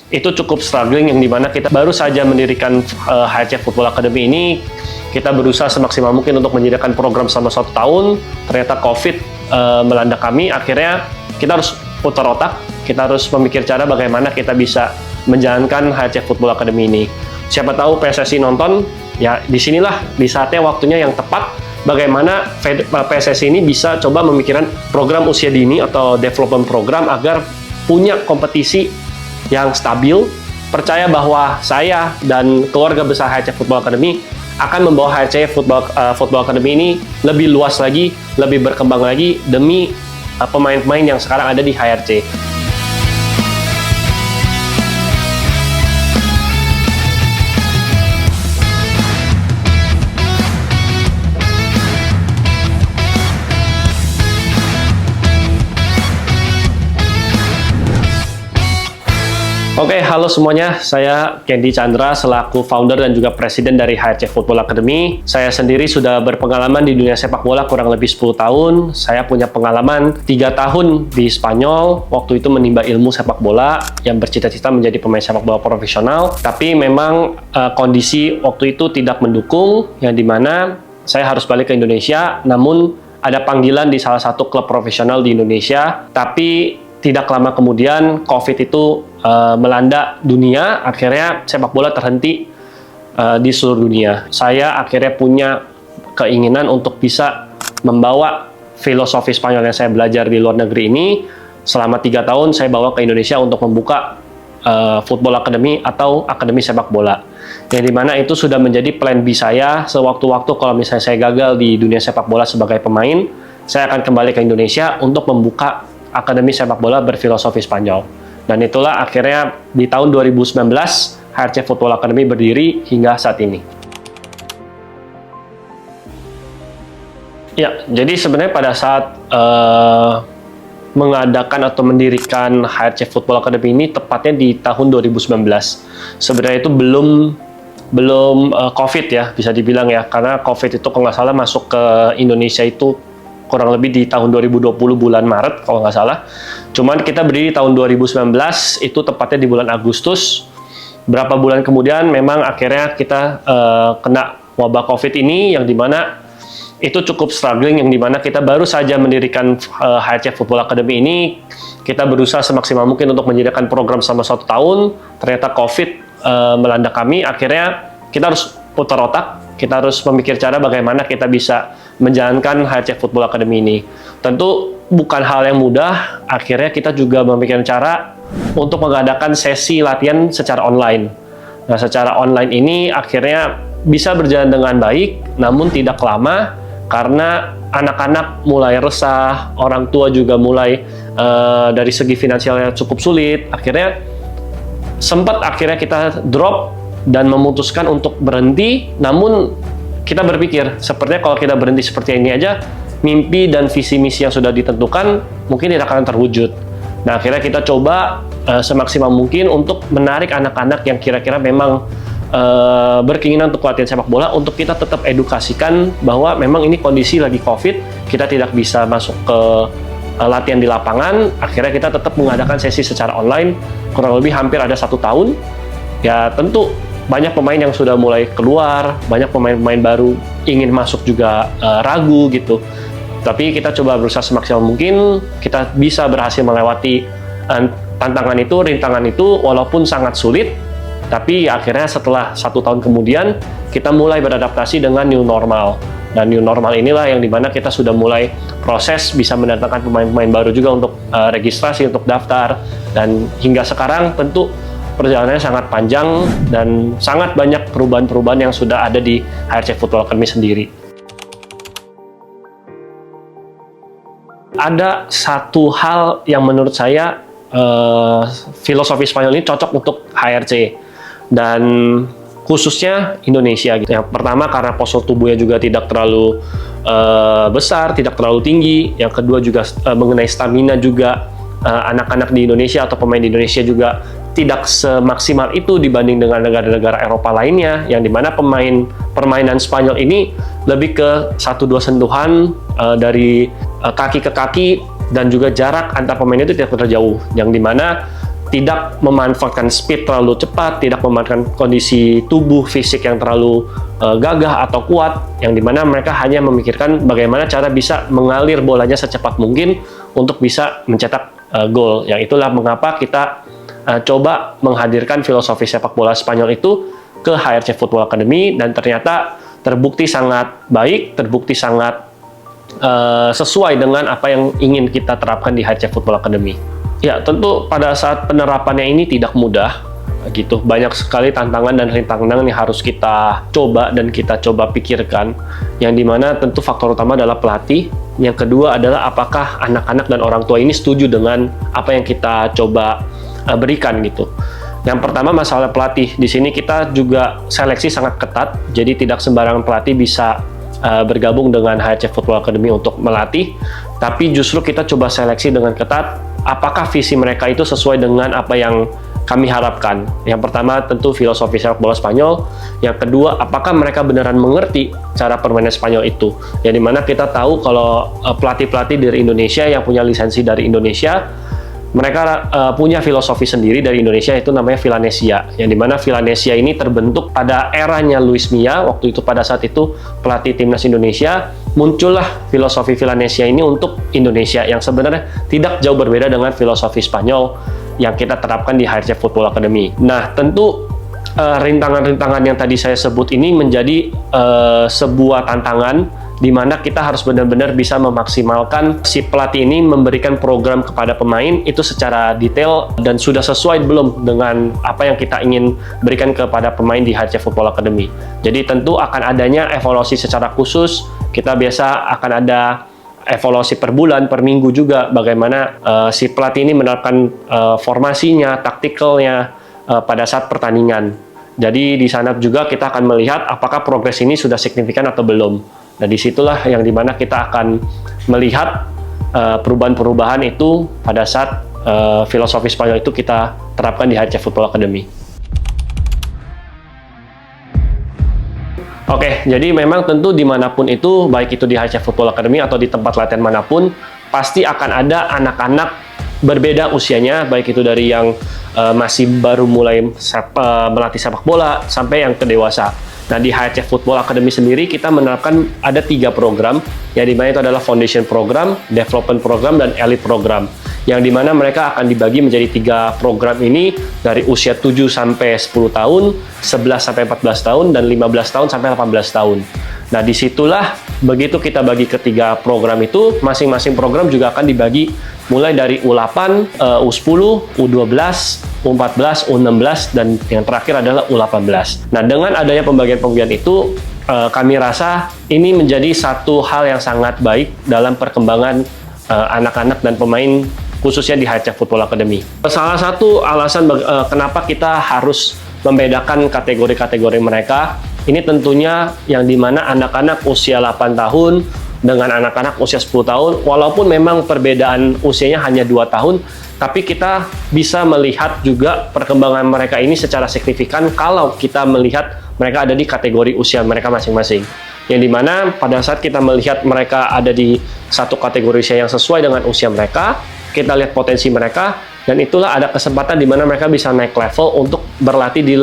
itu cukup struggling, yang dimana kita baru saja mendirikan HRC Football Academy ini. Kita berusaha semaksimal mungkin untuk menjadikan program selama 1 tahun. Ternyata COVID melanda kami. Akhirnya kita harus putar otak, kita harus memikir cara bagaimana kita bisa menjalankan HRC Football Academy ini. Siapa tahu PSSI nonton, ya disinilah di saatnya waktunya yang tepat bagaimana PSSI ini bisa coba memikirkan program usia dini atau development program agar punya kompetisi yang stabil. Percaya bahwa saya dan keluarga besar HRC Football Academy akan membawa HRC Football Academy ini lebih luas lagi, lebih berkembang lagi demi pemain-pemain yang sekarang ada di HRC. Oke, halo semuanya. Saya Kendy Chandra selaku founder dan juga presiden dari HRC Football Academy. Saya sendiri sudah berpengalaman di dunia sepak bola kurang lebih 10 tahun. Saya punya pengalaman 3 tahun di Spanyol. Waktu itu menimba ilmu sepak bola yang bercita-cita menjadi pemain sepak bola profesional. Tapi memang kondisi waktu itu tidak mendukung, yang dimana saya harus balik ke Indonesia. Namun ada panggilan di salah satu klub profesional di Indonesia. Tapi tidak lama kemudian COVID itu melanda dunia, akhirnya sepak bola terhenti di seluruh dunia. Saya akhirnya punya keinginan untuk bisa membawa filosofi Spanyol yang saya belajar di luar negeri ini. Selama 3 tahun saya bawa ke Indonesia untuk membuka Football Academy atau Akademi Sepak Bola. Yang dimana itu sudah menjadi plan B saya sewaktu-waktu kalau misalnya saya gagal di dunia sepak bola sebagai pemain, saya akan kembali ke Indonesia untuk membuka Akademi Sepak Bola berfilosofi Spanyol. Dan itulah akhirnya di tahun 2019 HRC Football Academy berdiri hingga saat ini. Ya, jadi sebenarnya pada saat mengadakan atau mendirikan HRC Football Academy ini tepatnya di tahun 2019. Sebenarnya itu belum COVID ya, bisa dibilang ya, karena COVID itu kalau nggak salah masuk ke Indonesia itu kurang lebih di tahun 2020 bulan Maret kalau nggak salah. Cuman kita berdiri tahun 2019 itu tepatnya di bulan Agustus. Berapa bulan kemudian memang akhirnya kita kena wabah COVID ini, yang dimana itu cukup struggling, yang dimana kita baru saja mendirikan HRC Football Academy ini. Kita berusaha semaksimal mungkin untuk menjadikan program selama 1 tahun. Ternyata COVID melanda kami. Akhirnya kita harus putar otak, kita harus memikir cara bagaimana kita bisa menjalankan HRC Football Academy ini. Tentu bukan hal yang mudah. Akhirnya kita juga memikirkan cara untuk mengadakan sesi latihan secara online. Nah, secara online ini akhirnya bisa berjalan dengan baik, namun tidak lama karena anak-anak mulai resah, orang tua juga mulai dari segi finansialnya cukup sulit. Akhirnya akhirnya kita drop dan memutuskan untuk berhenti. Namun kita berpikir, sepertinya kalau kita berhenti seperti ini aja, mimpi dan visi misi yang sudah ditentukan mungkin tidak akan terwujud. Nah, akhirnya kita coba semaksimal mungkin untuk menarik anak-anak yang kira-kira memang berkeinginan untuk latihan sepak bola, untuk kita tetap edukasikan bahwa memang ini kondisi lagi COVID, kita tidak bisa masuk ke latihan di lapangan. Akhirnya kita tetap mengadakan sesi secara online, kurang lebih hampir ada 1 tahun. Ya tentu banyak pemain yang sudah mulai keluar, banyak pemain-pemain baru ingin masuk juga ragu gitu. Tapi kita coba berusaha semaksimal mungkin, kita bisa berhasil melewati tantangan itu, rintangan itu, walaupun sangat sulit. Tapi akhirnya setelah 1 tahun kemudian, kita mulai beradaptasi dengan new normal. Dan new normal inilah yang dimana kita sudah mulai proses bisa mendatangkan pemain-pemain baru juga untuk registrasi, untuk daftar. Dan hingga sekarang tentu perjalanannya sangat panjang dan sangat banyak perubahan-perubahan yang sudah ada di HRC Football Academy sendiri. Ada satu hal yang menurut saya filosofi Spanyol ini cocok untuk HRC dan khususnya Indonesia gitu. Yang pertama karena postur tubuhnya juga tidak terlalu besar, tidak terlalu tinggi. Yang kedua juga mengenai stamina juga anak-anak di Indonesia atau pemain di Indonesia juga tidak semaksimal itu dibanding dengan negara-negara Eropa lainnya, yang dimana permainan Spanyol ini lebih ke 1-2 sentuhan dari kaki ke kaki, dan juga jarak antar pemain itu tidak terlalu jauh, yang dimana tidak memanfaatkan speed terlalu cepat, tidak memanfaatkan kondisi tubuh fisik yang terlalu gagah atau kuat, yang dimana mereka hanya memikirkan bagaimana cara bisa mengalir bolanya secepat mungkin untuk bisa mencetak gol. Yang itulah mengapa kita coba menghadirkan filosofi sepak bola Spanyol itu ke HRC Football Academy, dan ternyata terbukti sangat baik, terbukti sangat sesuai dengan apa yang ingin kita terapkan di HRC Football Academy. Ya, tentu pada saat penerapannya ini tidak mudah, gitu. Banyak sekali tantangan dan rintangan yang harus kita coba dan kita coba pikirkan. Yang dimana tentu faktor utama adalah pelatih. Yang kedua adalah apakah anak-anak dan orang tua ini setuju dengan apa yang kita coba berikan, gitu. Yang pertama masalah pelatih. Di sini kita juga seleksi sangat ketat, jadi tidak sembarangan pelatih bisa bergabung dengan HRC Football Academy untuk melatih, tapi justru kita coba seleksi dengan ketat. Apakah visi mereka itu sesuai dengan apa yang kami harapkan? Yang pertama tentu filosofi sepak bola Spanyol. Yang kedua, apakah mereka beneran mengerti cara permainan Spanyol itu? Yang dimana kita tahu kalau pelatih-pelatih dari Indonesia yang punya lisensi dari Indonesia, mereka punya filosofi sendiri dari Indonesia, itu namanya Villanesia. Yang dimana Villanesia ini terbentuk pada eranya Luis Milla. Waktu itu pada saat itu pelatih timnas Indonesia, muncullah filosofi Villanesia ini untuk Indonesia, yang sebenarnya tidak jauh berbeda dengan filosofi Spanyol yang kita terapkan di HRC Football Academy. Nah, tentu rintangan-rintangan yang tadi saya sebut ini menjadi sebuah tantangan di mana kita harus benar-benar bisa memaksimalkan si pelatih ini memberikan program kepada pemain itu secara detail dan sudah sesuai belum dengan apa yang kita ingin berikan kepada pemain di HRC Football Academy. Jadi tentu akan adanya evaluasi secara khusus. Kita biasa akan ada evaluasi per bulan, per minggu juga, bagaimana si pelatih ini menerapkan formasinya, taktikalnya pada saat pertandingan. Jadi di sana juga kita akan melihat apakah progres ini sudah signifikan atau belum. Nah, disitulah yang dimana kita akan melihat perubahan-perubahan itu pada saat filosofi Spanyol itu kita terapkan di HRC Football Academy. Oke, jadi memang tentu dimanapun itu, baik itu di HRC Football Academy atau di tempat latihan manapun, pasti akan ada anak-anak berbeda usianya, baik itu dari yang masih baru mulai melatih sepak bola sampai yang ke dewasa. Nah, di HRC Football Academy sendiri kita menerapkan ada 3 program, yang dimana itu adalah Foundation Program, Development Program, dan Elite Program. Yang dimana mereka akan dibagi menjadi 3 program ini dari usia 7 sampai 10 tahun, 11 sampai 14 tahun, dan 15 tahun sampai 18 tahun. Nah, disitulah begitu kita bagi ke 3 program itu, masing-masing program juga akan dibagi mulai dari U8, U10, U12, U14, U16, dan yang terakhir adalah U18. Nah, dengan adanya pembagian-pembagian itu, kami rasa ini menjadi satu hal yang sangat baik dalam perkembangan anak-anak dan pemain, khususnya di HRC Football Academy. Salah satu alasan kenapa kita harus membedakan kategori-kategori mereka, ini tentunya yang dimana anak-anak usia 8 tahun dengan anak-anak usia 10 tahun, walaupun memang perbedaan usianya hanya 2 tahun, tapi kita bisa melihat juga perkembangan mereka ini secara signifikan kalau kita melihat mereka ada di kategori usia mereka masing-masing. Yang dimana pada saat kita melihat mereka ada di satu kategori usia yang sesuai dengan usia mereka, kita lihat potensi mereka, dan itulah ada kesempatan di mana mereka bisa naik level untuk berlatih di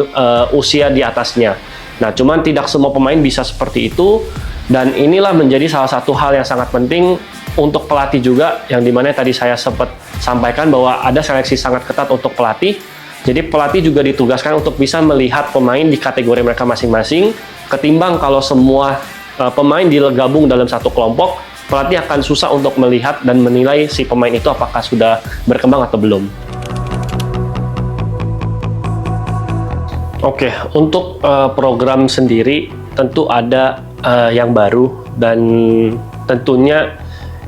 usia di atasnya. Nah, cuman tidak semua pemain bisa seperti itu, dan inilah menjadi salah satu hal yang sangat penting untuk pelatih juga, yang dimana tadi saya sempat sampaikan bahwa ada seleksi sangat ketat untuk pelatih. Jadi pelatih juga ditugaskan untuk bisa melihat pemain di kategori mereka masing-masing, ketimbang kalau semua pemain digabung dalam satu kelompok, pelatih akan susah untuk melihat dan menilai si pemain itu apakah sudah berkembang atau belum. Oke, untuk program sendiri tentu ada yang baru, dan tentunya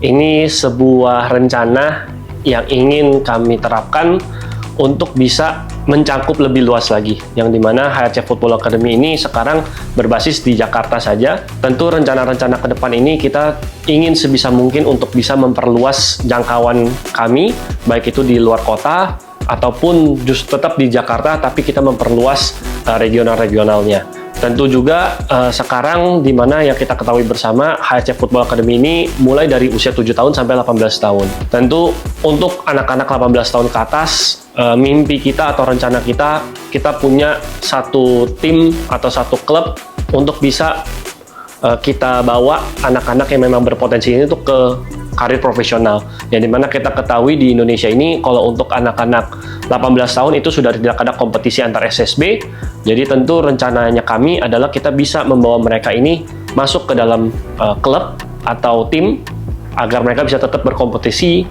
ini sebuah rencana yang ingin kami terapkan untuk bisa mencakup lebih luas lagi, yang dimana HRC Football Academy ini sekarang berbasis di Jakarta saja. Tentu rencana-rencana ke depan ini kita ingin sebisa mungkin untuk bisa memperluas jangkauan kami, baik itu di luar kota ataupun justru tetap di Jakarta, tapi kita memperluas regional-regionalnya. Tentu juga sekarang di mana yang kita ketahui bersama HRC Football Academy ini mulai dari usia 7 tahun sampai 18 tahun. Tentu untuk anak-anak 18 tahun ke atas, mimpi kita atau rencana kita punya satu tim atau satu klub untuk bisa kita bawa anak-anak yang memang berpotensi ini untuk ke karir profesional. Yang dimana kita ketahui di Indonesia ini kalau untuk anak-anak 18 tahun itu sudah tidak ada kompetisi antar SSB. Jadi tentu rencananya kami adalah kita bisa membawa mereka ini masuk ke dalam klub atau tim agar mereka bisa tetap berkompetisi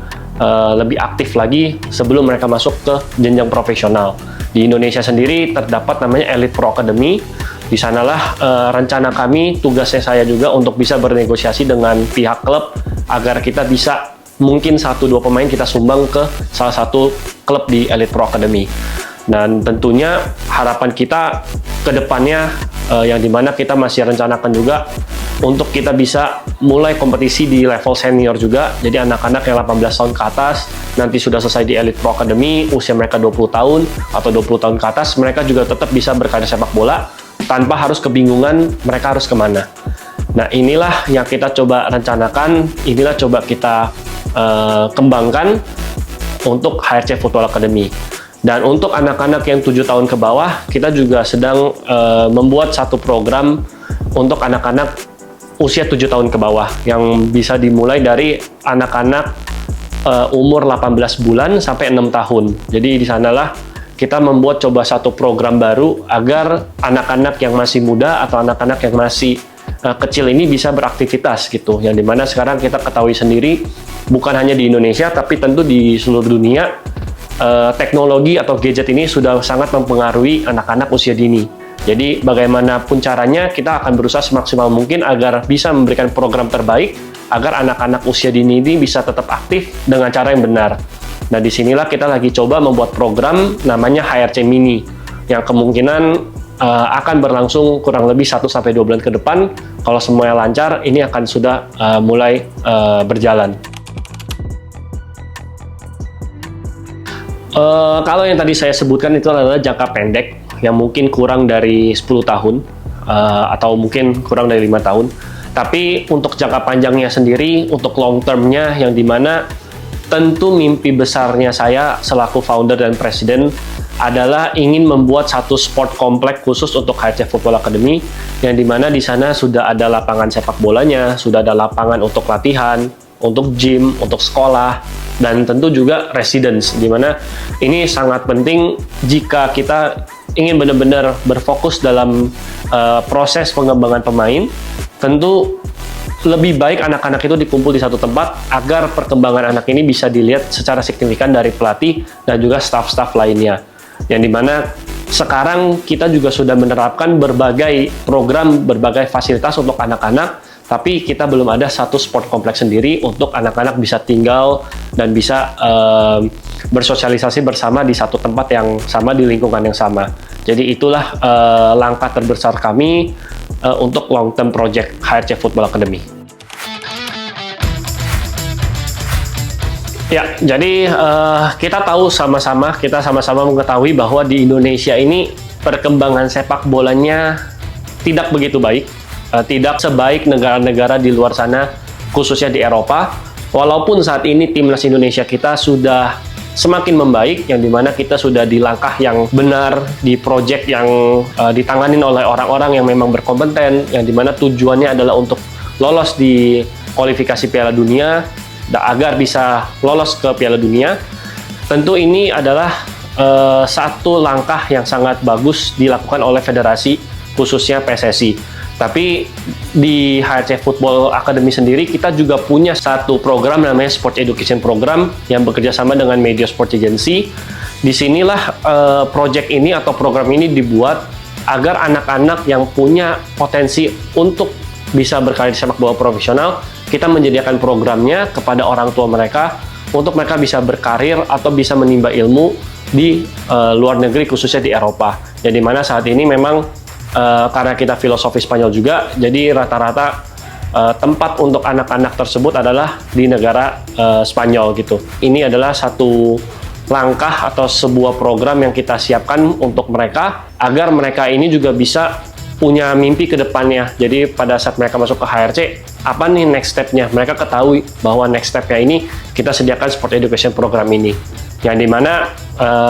lebih aktif lagi sebelum mereka masuk ke jenjang profesional. Di Indonesia sendiri terdapat namanya Elite Pro Academy. Di sanalah rencana kami, tugasnya saya juga untuk bisa bernegosiasi dengan pihak klub agar kita bisa mungkin 1-2 pemain kita sumbang ke salah satu klub di Elite Pro Academy. Dan tentunya harapan kita ke depannya yang dimana kita masih rencanakan juga untuk kita bisa mulai kompetisi di level senior juga. Jadi anak-anak yang 18 tahun ke atas nanti sudah selesai di Elite Pro Academy, usia mereka 20 tahun atau 20 tahun ke atas, mereka juga tetap bisa berkarir sepak bola tanpa harus kebingungan mereka harus kemana. Nah, inilah yang kita coba rencanakan, inilah coba kita kembangkan untuk HRC Football Academy. Dan untuk anak-anak yang 7 tahun ke bawah, kita juga sedang membuat satu program untuk anak-anak usia 7 tahun ke bawah yang bisa dimulai dari anak-anak umur 18 bulan sampai 6 tahun. Jadi di sanalah kita membuat coba satu program baru agar anak-anak yang masih muda atau anak-anak yang masih kecil ini bisa beraktivitas gitu. Yang dimana sekarang kita ketahui sendiri bukan hanya di Indonesia tapi tentu di seluruh dunia teknologi atau gadget ini sudah sangat mempengaruhi anak-anak usia dini. Jadi bagaimanapun caranya kita akan berusaha semaksimal mungkin agar bisa memberikan program terbaik agar anak-anak usia dini ini bisa tetap aktif dengan cara yang benar. Nah, disinilah kita lagi coba membuat program namanya HRC Mini yang kemungkinan akan berlangsung kurang lebih 1-2 bulan ke depan. Kalau semuanya lancar, ini akan sudah mulai berjalan. Kalau yang tadi saya sebutkan itu adalah jangka pendek yang mungkin kurang dari 10 tahun atau mungkin kurang dari 5 tahun. Tapi untuk jangka panjangnya sendiri, untuk long term-nya yang dimana tentu mimpi besarnya saya selaku founder dan presiden adalah ingin membuat satu sport kompleks khusus untuk HRC Football Academy yang dimana di sana sudah ada lapangan sepak bolanya, sudah ada lapangan untuk latihan, untuk gym, untuk sekolah, dan tentu juga residence, dimana ini sangat penting jika kita ingin benar-benar berfokus dalam proses pengembangan pemain. Tentu lebih baik anak-anak itu dikumpul di satu tempat agar perkembangan anak ini bisa dilihat secara signifikan dari pelatih dan juga staff-staff lainnya. Yang dimana sekarang kita juga sudah menerapkan berbagai program, berbagai fasilitas untuk anak-anak, tapi kita belum ada satu sport kompleks sendiri untuk anak-anak bisa tinggal dan bisa bersosialisasi bersama di satu tempat yang sama, di lingkungan yang sama. Jadi itulah langkah terbesar kami untuk long term project HRC Football Academy. Ya, jadi kita tahu sama-sama, kita sama-sama mengetahui bahwa di Indonesia ini perkembangan sepak bolanya tidak begitu baik, tidak sebaik negara-negara di luar sana, khususnya di Eropa. Walaupun saat ini timnas Indonesia kita sudah semakin membaik, yang dimana kita sudah di langkah yang benar, di project yang ditanganin oleh orang-orang yang memang berkompeten, yang dimana tujuannya adalah untuk lolos di kualifikasi Piala Dunia, agar bisa lolos ke Piala Dunia. Tentu ini adalah satu langkah yang sangat bagus dilakukan oleh federasi, khususnya PSSI. Tapi di HRC Football Academy sendiri kita juga punya satu program namanya Sport Education Program yang bekerja sama dengan Media Sport Agency. Disinilah project ini atau program ini dibuat agar anak-anak yang punya potensi untuk bisa berkarir di sepak bola profesional, kita menyediakan programnya kepada orang tua mereka untuk mereka bisa berkarir atau bisa menimba ilmu di luar negeri, khususnya di Eropa. Jadi mana saat ini memang karena kita filosofi Spanyol juga, jadi rata-rata tempat untuk anak-anak tersebut adalah di negara Spanyol gitu. Ini adalah satu langkah atau sebuah program yang kita siapkan untuk mereka agar mereka ini juga bisa punya mimpi ke depannya. Jadi pada saat mereka masuk ke HRC, apa nih next step-nya? Mereka ketahui bahwa next step-nya ini kita sediakan sport education program ini. Yang dimana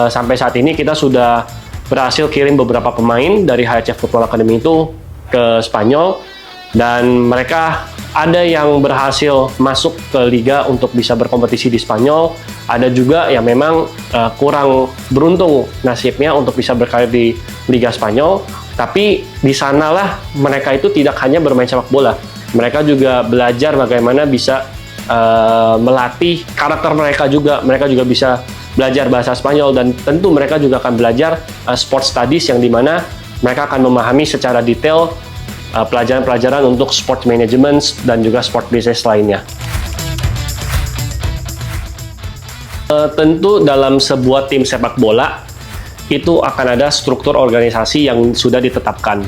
sampai saat ini kita sudah berhasil kirim beberapa pemain dari HRC Football Academy itu ke Spanyol, dan mereka ada yang berhasil masuk ke liga untuk bisa berkompetisi di Spanyol, ada juga yang memang kurang beruntung nasibnya untuk bisa berkarir di Liga Spanyol. Tapi di sanalah mereka itu tidak hanya bermain sepak bola, mereka juga belajar bagaimana bisa melatih karakter mereka juga. Mereka juga bisa belajar bahasa Spanyol, dan tentu mereka juga akan belajar sport studies, yang dimana mereka akan memahami secara detail pelajaran-pelajaran untuk sport management dan juga sport business lainnya. Tentu dalam sebuah tim sepak bola itu akan ada struktur organisasi yang sudah ditetapkan.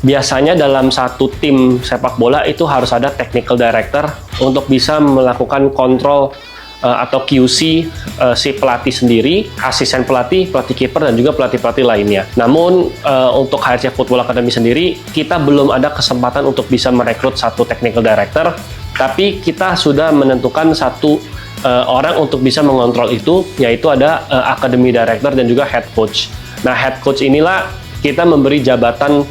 Biasanya dalam satu tim sepak bola itu harus ada technical director untuk bisa melakukan kontrol atau QC si pelatih sendiri, asisten pelatih, pelatih kiper, dan juga pelatih-pelatih lainnya. Namun untuk HRC Football Academy sendiri, kita belum ada kesempatan untuk bisa merekrut satu technical director, tapi kita sudah menentukan satu orang untuk bisa mengontrol itu, yaitu ada academy director dan juga head coach. Nah, head coach inilah kita memberi jabatan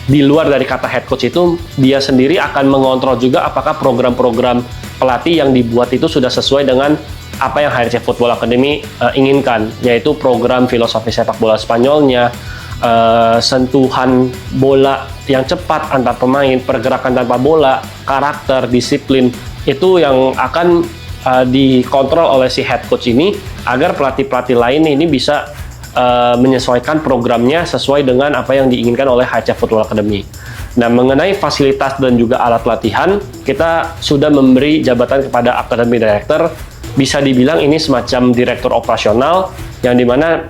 di luar dari kata head coach itu, dia sendiri akan mengontrol juga apakah program-program pelatih yang dibuat itu sudah sesuai dengan apa yang HRC Football Academy inginkan, yaitu program filosofi sepak bola Spanyolnya, sentuhan bola yang cepat antar pemain, pergerakan tanpa bola, karakter, disiplin, itu yang akan dikontrol oleh si head coach ini, agar pelatih-pelatih lain ini bisa menyesuaikan programnya sesuai dengan apa yang diinginkan oleh HRC Football Academy. Nah, mengenai fasilitas dan juga alat latihan, kita sudah memberi jabatan kepada Academy Director. Bisa dibilang ini semacam direktur operasional, yang dimana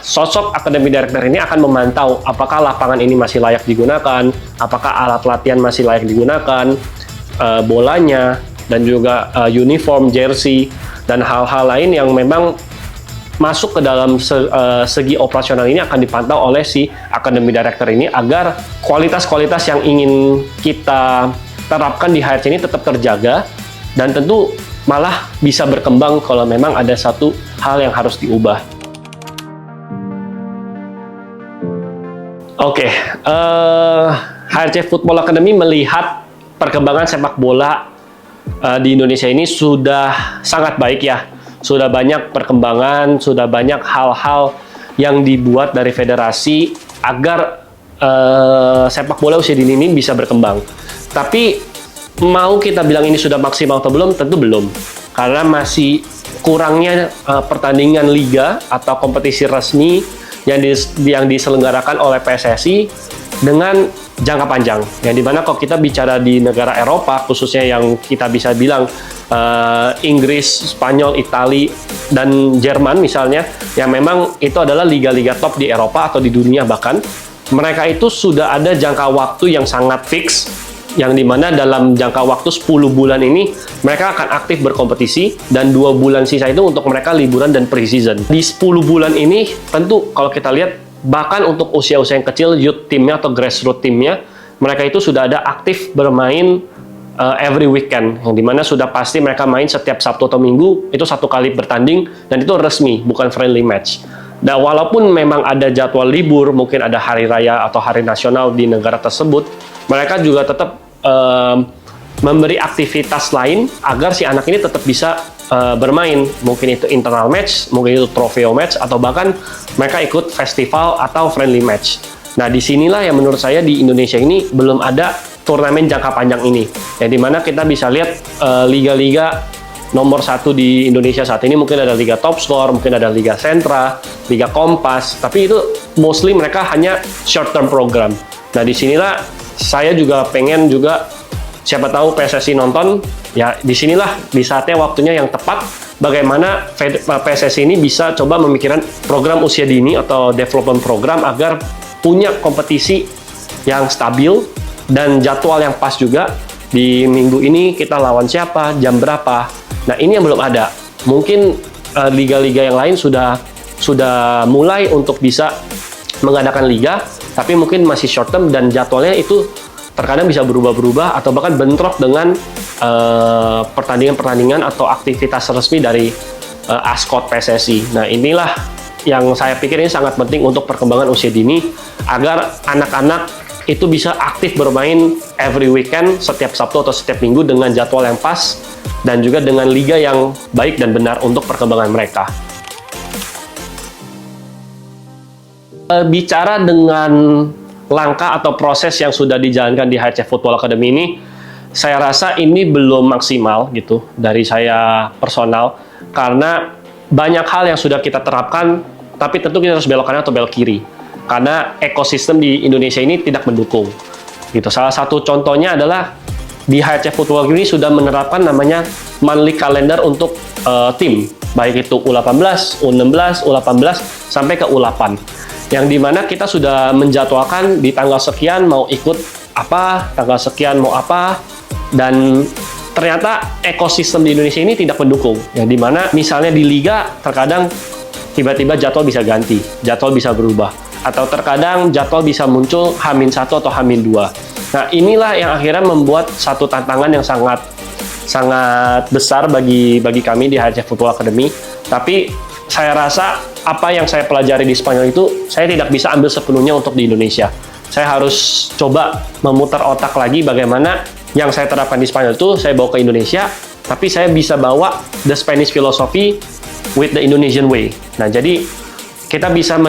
sosok Academy Director ini akan memantau apakah lapangan ini masih layak digunakan, apakah alat latihan masih layak digunakan, bolanya, dan juga uniform, jersey, dan hal-hal lain yang memang masuk ke dalam segi operasional ini akan dipantau oleh si Academy Director ini, agar kualitas-kualitas yang ingin kita terapkan di HRC ini tetap terjaga, dan tentu malah bisa berkembang kalau memang ada satu hal yang harus diubah. Oke, HRC Football Academy melihat perkembangan sepak bola di Indonesia ini sudah sangat baik ya. Sudah banyak perkembangan, sudah banyak hal-hal yang dibuat dari federasi agar sepak bola usia dini ini bisa berkembang. Tapi mau kita bilang ini sudah maksimal atau belum, tentu belum. Karena masih kurangnya pertandingan liga atau kompetisi resmi yang diselenggarakan oleh PSSI dengan jangka panjang. Yang dimana kalau kita bicara di negara Eropa, khususnya yang kita bisa bilang Inggris, Spanyol, Italia, dan Jerman misalnya, yang memang itu adalah liga-liga top di Eropa atau di dunia bahkan, mereka itu sudah ada jangka waktu yang sangat fix, yang dimana dalam jangka waktu 10 bulan ini mereka akan aktif berkompetisi, dan 2 bulan sisa itu untuk mereka liburan dan pre-season. Di 10 bulan ini tentu kalau kita lihat, bahkan untuk usia-usia yang kecil, youth teamnya atau grassroots teamnya, mereka itu sudah ada aktif bermain every weekend, yang dimana sudah pasti mereka main setiap Sabtu atau Minggu, itu 1 kali bertanding, dan itu resmi, bukan friendly match. Dan walaupun memang ada jadwal libur, mungkin ada hari raya atau hari nasional di negara tersebut, mereka juga tetap memberi aktivitas lain agar si anak ini tetap bisa bermain. Mungkin itu internal match, mungkin itu trofeo match, atau bahkan mereka ikut festival atau friendly match. Nah, disinilah yang menurut saya di Indonesia ini belum ada turnamen jangka panjang ini, yang dimana kita bisa lihat liga-liga nomor 1 di Indonesia saat ini, mungkin ada Liga Top Score, mungkin ada Liga Sentra, Liga Kompas, tapi itu mostly mereka hanya short term program. Nah, disinilah saya juga pengen juga, siapa tahu PSSI nonton, ya disinilah di saatnya waktunya yang tepat, bagaimana PSSI ini bisa coba memikirkan program usia dini atau development program agar punya kompetisi yang stabil dan jadwal yang pas juga. Di minggu ini kita lawan siapa, jam berapa. Nah, ini yang belum ada. Mungkin liga-liga yang lain sudah mulai untuk bisa mengadakan liga, tapi mungkin masih short term dan jadwalnya itu terkadang bisa berubah-berubah atau bahkan bentrok dengan pertandingan-pertandingan atau aktivitas resmi dari ASCOT PSSI. Nah, inilah yang saya pikir ini sangat penting untuk perkembangan usia dini agar anak-anak itu bisa aktif bermain every weekend, setiap Sabtu atau setiap Minggu dengan jadwal yang pas dan juga dengan liga yang baik dan benar untuk perkembangan mereka. Bicara dengan langkah atau proses yang sudah dijalankan di HRC Football Academy ini, saya rasa ini belum maksimal gitu dari saya personal, karena banyak hal yang sudah kita terapkan, tapi tentu kita harus belok kanan atau belok kiri, karena ekosistem di Indonesia ini tidak mendukung. Gitu. Salah satu contohnya adalah di HRC Football Academy sudah menerapkan namanya monthly calendar untuk tim, baik itu U18, U16, U18 sampai ke U8. Yang dimana kita sudah menjadwalkan di tanggal sekian mau ikut apa, tanggal sekian mau apa, dan ternyata ekosistem di Indonesia ini tidak mendukung. Yang dimana misalnya di liga terkadang tiba-tiba jadwal bisa ganti, jadwal bisa berubah, atau terkadang jadwal bisa muncul H-1 atau H-2. Nah, inilah yang akhirnya membuat satu tantangan yang sangat besar bagi kami di HRC Football Academy. Tapi saya rasa apa yang saya pelajari di Spanyol itu saya tidak bisa ambil sepenuhnya untuk di Indonesia. Saya harus coba memutar otak lagi bagaimana yang saya terapkan di Spanyol itu saya bawa ke Indonesia, tapi saya bisa bawa the Spanish philosophy with the Indonesian way. Nah, jadi kita bisa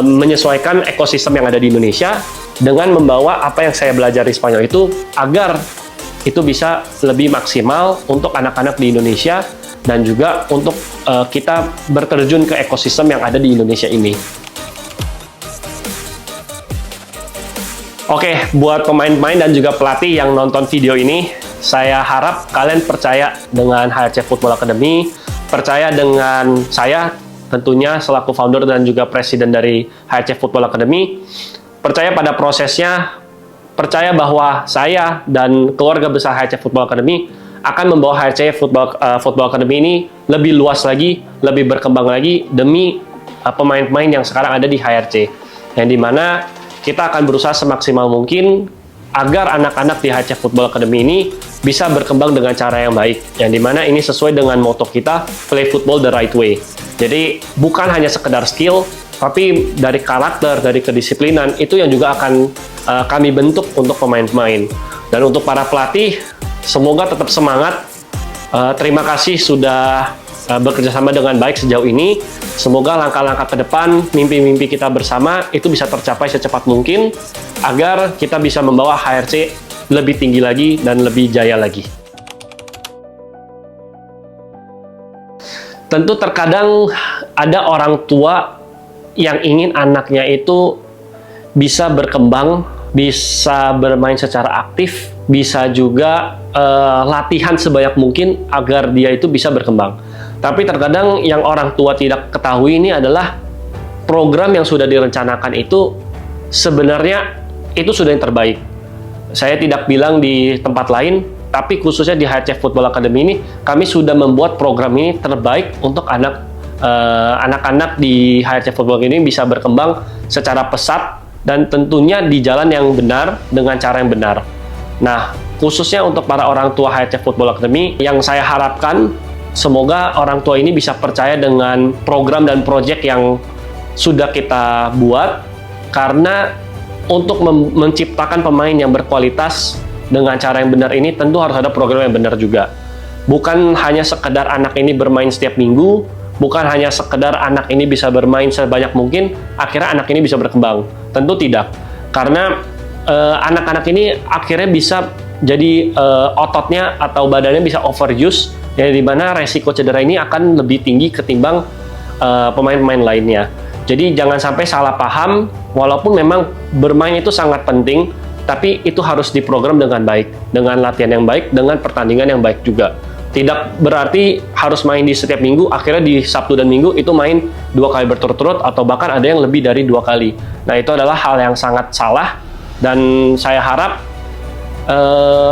menyesuaikan ekosistem yang ada di Indonesia dengan membawa apa yang saya belajar di Spanyol itu agar itu bisa lebih maksimal untuk anak-anak di Indonesia dan juga untuk kita berterjun ke ekosistem yang ada di Indonesia ini. Oke, buat pemain-pemain dan juga pelatih yang nonton video ini, saya harap kalian percaya dengan HRC Football Academy, percaya dengan saya tentunya selaku founder dan juga presiden dari HRC Football Academy, percaya pada prosesnya, percaya bahwa saya dan keluarga besar HRC Football Academy akan membawa HRC Football Academy ini lebih luas lagi, lebih berkembang lagi demi pemain-pemain yang sekarang ada di HRC. Yang dimana kita akan berusaha semaksimal mungkin agar anak-anak di HRC Football Academy ini bisa berkembang dengan cara yang baik. Yang dimana ini sesuai dengan moto kita, play football the right way. Jadi bukan hanya sekedar skill, tapi dari karakter, dari kedisiplinan, itu yang juga akan kami bentuk untuk pemain-pemain. Dan untuk para pelatih, semoga tetap semangat. Terima kasih sudah bekerja sama dengan baik sejauh ini. Semoga langkah-langkah ke depan, mimpi-mimpi kita bersama itu bisa tercapai secepat mungkin agar kita bisa membawa HRC lebih tinggi lagi dan lebih jaya lagi. Tentu terkadang ada orang tua yang ingin anaknya itu bisa berkembang, bisa bermain secara aktif, bisa juga latihan sebanyak mungkin agar dia itu bisa berkembang. Tapi terkadang yang orang tua tidak ketahui ini adalah program yang sudah direncanakan itu sebenarnya itu sudah yang terbaik. Saya tidak bilang di tempat lain, tapi khususnya di HRC Football Academy ini kami sudah membuat program ini terbaik untuk anak-anak di HRC Football Academy bisa berkembang secara pesat dan tentunya di jalan yang benar dengan cara yang benar. Nah, khususnya untuk para orang tua HRC Football Academy, yang saya harapkan semoga orang tua ini bisa percaya dengan program dan proyek yang sudah kita buat, karena untuk menciptakan pemain yang berkualitas dengan cara yang benar ini tentu harus ada program yang benar juga. Bukan hanya sekedar anak ini bermain setiap minggu, bukan hanya sekedar anak ini bisa bermain sebanyak mungkin, akhirnya anak ini bisa berkembang. Tentu tidak, karena anak-anak ini akhirnya bisa jadi ototnya atau badannya bisa overuse, yang dimana resiko cedera ini akan lebih tinggi ketimbang pemain-pemain lainnya. Jadi jangan sampai salah paham, walaupun memang bermain itu sangat penting, tapi itu harus diprogram dengan baik, dengan latihan yang baik, dengan pertandingan yang baik juga. Tidak berarti harus main di setiap minggu, akhirnya di Sabtu dan Minggu itu main 2 kali berturut-turut, atau bahkan ada yang lebih dari 2 kali. Nah, itu adalah hal yang sangat salah, dan saya harap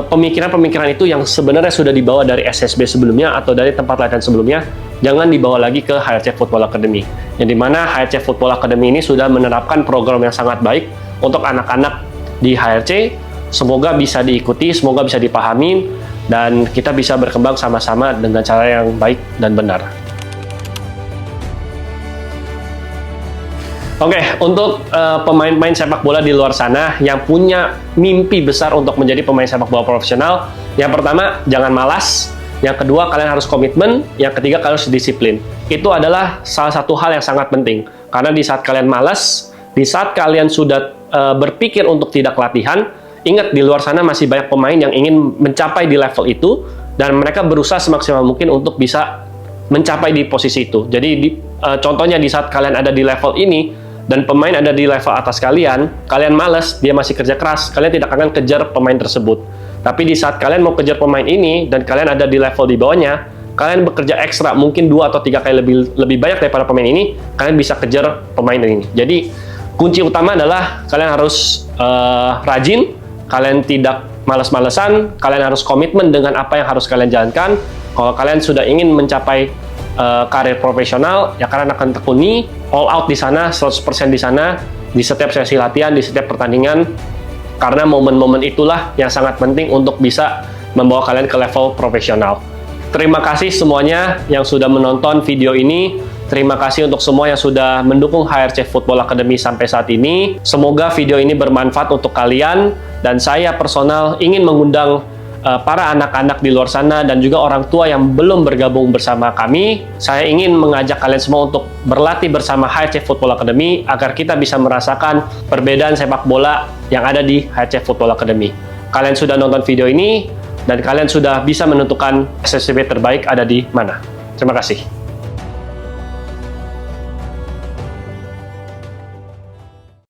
pemikiran-pemikiran itu yang sebenarnya sudah dibawa dari SSB sebelumnya atau dari tempat latihan sebelumnya, jangan dibawa lagi ke HRC Football Academy. Yang dimana HRC Football Academy ini sudah menerapkan program yang sangat baik untuk anak-anak di HRC. Semoga bisa diikuti, semoga bisa dipahami, dan kita bisa berkembang sama-sama dengan cara yang baik dan benar. Oke, untuk pemain-pemain sepak bola di luar sana yang punya mimpi besar untuk menjadi pemain sepak bola profesional, yang pertama, jangan malas. Yang kedua, kalian harus komitmen. Yang ketiga, kalian harus disiplin. Itu adalah salah satu hal yang sangat penting. Karena di saat kalian malas, di saat kalian sudah berpikir untuk tidak latihan, ingat di luar sana masih banyak pemain yang ingin mencapai di level itu, dan mereka berusaha semaksimal mungkin untuk bisa mencapai di posisi itu. Jadi contohnya di saat kalian ada di level ini, dan pemain ada di level atas kalian malas, dia masih kerja keras, kalian tidak akan kejar pemain tersebut. Tapi di saat kalian mau kejar pemain ini, dan kalian ada di level di bawahnya, kalian bekerja ekstra, mungkin 2 atau 3 kali lebih banyak daripada pemain ini, kalian bisa kejar pemain ini. Jadi, kunci utama adalah kalian harus rajin, kalian tidak malas-malesan, kalian harus komitmen dengan apa yang harus kalian jalankan. Kalau kalian sudah ingin mencapai karir profesional, ya kalian akan tekuni all out di sana, 100% di sana, di setiap sesi latihan, di setiap pertandingan, karena momen-momen itulah yang sangat penting untuk bisa membawa kalian ke level profesional. Terima kasih semuanya yang sudah menonton video ini. Terima kasih untuk semua yang sudah mendukung HRC Football Academy sampai saat ini. Semoga video ini bermanfaat untuk kalian, dan saya personal ingin mengundang para anak-anak di luar sana dan juga orang tua yang belum bergabung bersama kami. Saya ingin mengajak kalian semua untuk berlatih bersama HRC Football Academy agar kita bisa merasakan perbedaan sepak bola yang ada di HRC Football Academy. Kalian sudah nonton video ini dan kalian sudah bisa menentukan SSB terbaik ada di mana. Terima kasih.